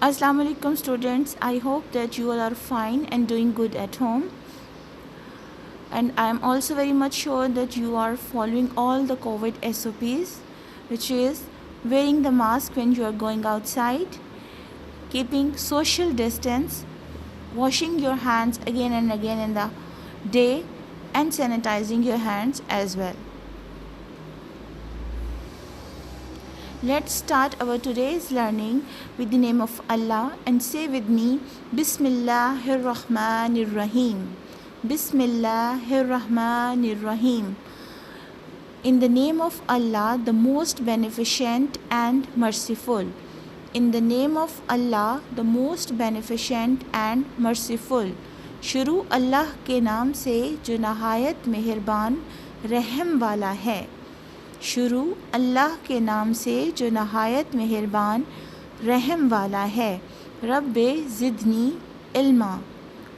Assalamu alaikum students. I hope that you all are fine and doing good at home. And I am also very much sure that you are following all the COVID SOPs, which is wearing the mask when you are going outside, keeping social distance, washing your hands again and again in the day, and sanitizing your hands as well. Let's start our today's learning with the name of Allah and say with me, Bismillahir Rahmanir Rahim. Bismillahir Rahmanir Rahim. In the name of Allah, the most beneficent and merciful. In the name of Allah, the most beneficent and merciful. शुरू अल्लाह के नाम से जो नहायत मेहरबान रहम वाला है. शुरू अल्लाह के नाम से जो नहायत मेहरबान रहम वाला है. रब्बे ज़िदनी इल्मा.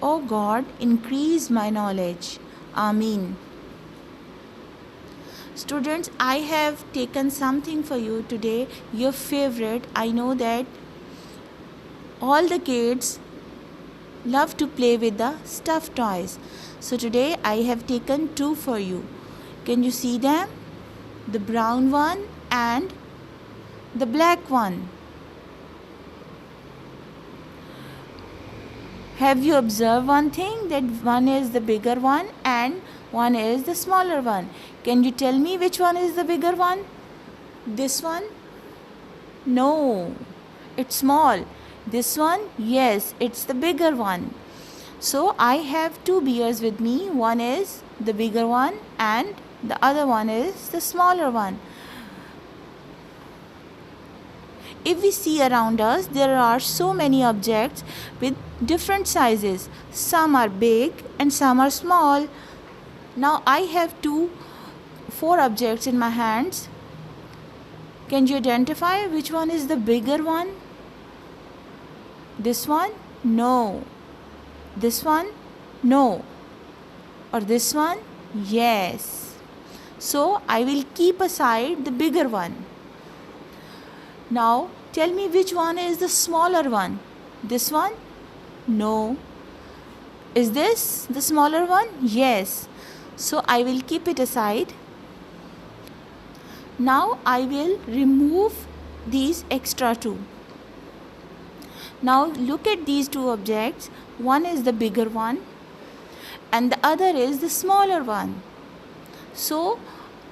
ओ God, increase my knowledge. Ameen. Students, I have taken something for you today, your favorite. I know that all the kids love to play with the stuffed toys. So today I have taken two for you. Can you see them? The brown one and the black one. Have you observed one thing, that one is the bigger one and one is the smaller one? Can you tell me which one is the bigger one? This one? No, it's small. This one? Yes, it's the bigger one. So I have two bears with me. One is the bigger one and the other one is the smaller one. If we see around us, there are so many objects with different sizes. Some are big and some are small. Now I have four objects in my hands. Can you identify which one is the bigger one? This one? No. This one? No. Or this one? Yes. So I will keep aside the bigger one. Now tell me which one is the smaller one. This one? No. Is this the smaller one? Yes. So I will keep it aside. Now I will remove these extra two. Now look at these two objects. One is the bigger one and the other is the smaller one. So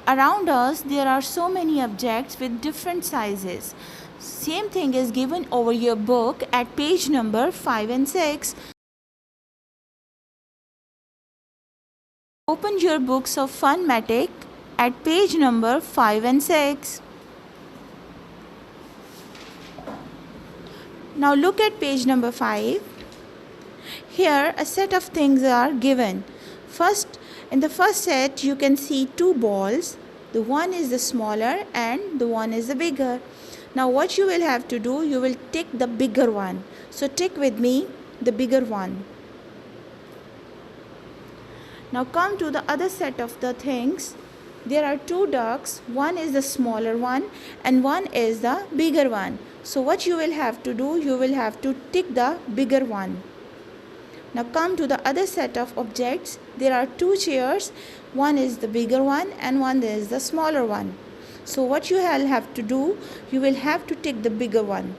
around us there are so many objects with different sizes. Same thing is given over your book at page number 5 and 6. Open your books of Funmatic at page number 5 and 6. Now look at page number 5. Here a set of things are given. In the first set you can see two balls. The one is the smaller and the one is the bigger. Now what you will have to do, you will tick the bigger one. So tick with me the bigger one. Now come to the other set of the things. There are two ducks. One is the smaller one and one is the bigger one. So what you will have to do, you will have to tick the bigger one. Now come to the other set of objects. There are two chairs. One is the bigger one and one is the smaller one. So what you will have to do, you will have to tick the bigger one.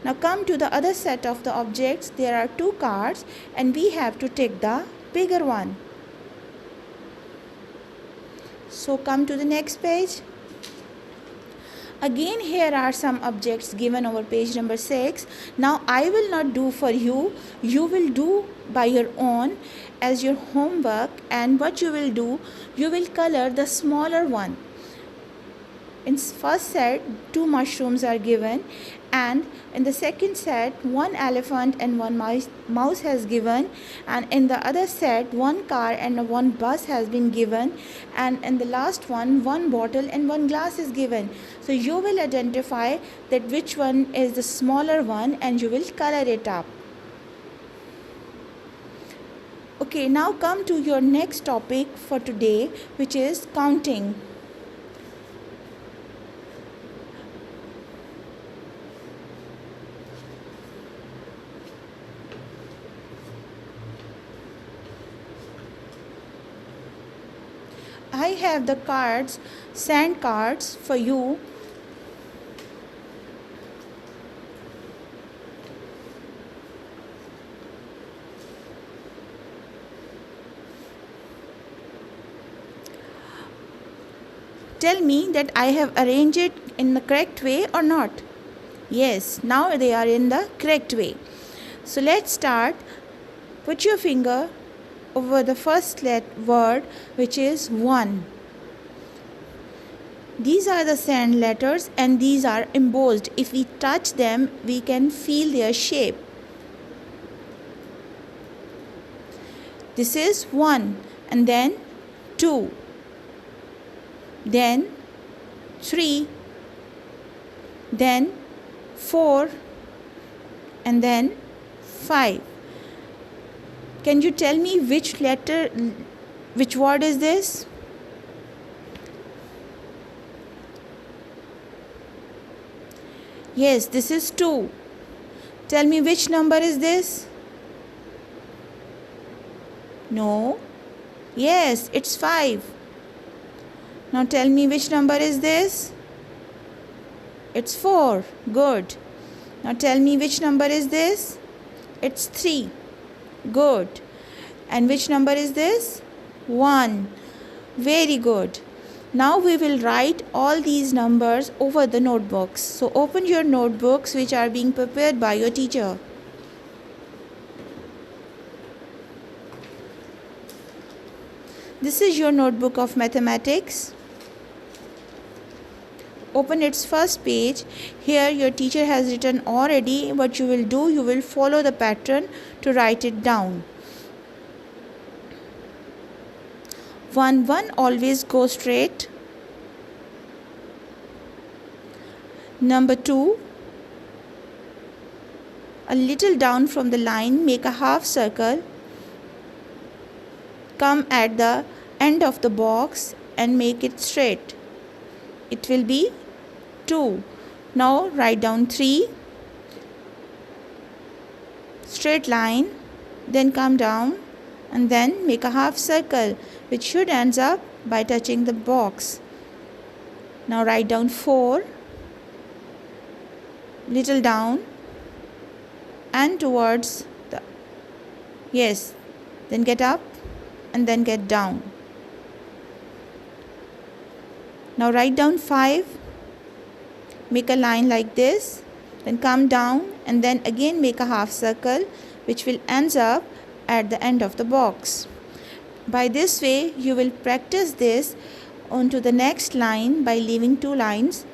Now come to the other set of the objects. There are two cars and we have to tick the bigger one. So come to the next page. Again here are some objects given over page number 6. Now I will not do for you. You will do by your own as your homework, and what you will do, you will color the smaller one. In first set, two mushrooms are given, and in the second set, one elephant and one mouse has given, and in the other set, one car and one bus has been given, and in the last one bottle and one glass is given. So you will identify that which one is the smaller one and you will color it up. Okay, now come to your next topic for today, which is counting. I have the cards, sand cards for you. Tell me that I have arranged it in the correct way or not. Yes, now they are in the correct way. So let's start. Put your finger over the first word, which is 1. These are the sand letters and these are embossed. If we touch them, we can feel their shape. This is 1, and then 2, then 3, then 4, and then 5. Can you tell me which word is this? Yes, this is 2. Tell me which number is this? No. Yes, it's 5. Now tell me which number is this? It's 4. Good. Now tell me which number is this? It's 3. Good. And which number is this? 1. Very good. Now we will write all these numbers over the notebooks. So open your notebooks which are being prepared by your teacher. This is your notebook of mathematics. Open its first page. Here your teacher has written already. What you will do, you will follow the pattern to write it down. 1 1 always go straight. Number 2, a little down from the line, make a half circle. Come at the end of the box and make it straight. It will be 2. Now write down 3, straight line, then come down and then make a half circle which should ends up by touching the box. Now write down 4, little down and towards the, yes, then get up and then get down. Now write down 5, make a line like this, then come down and then again make a half circle which will ends up at the end of the box. By this way you will practice this onto the next line by leaving 2 lines.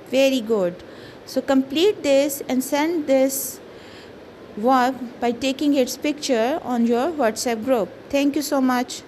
Very good. So complete this and send this work by taking its picture on your WhatsApp group. Thank you so much.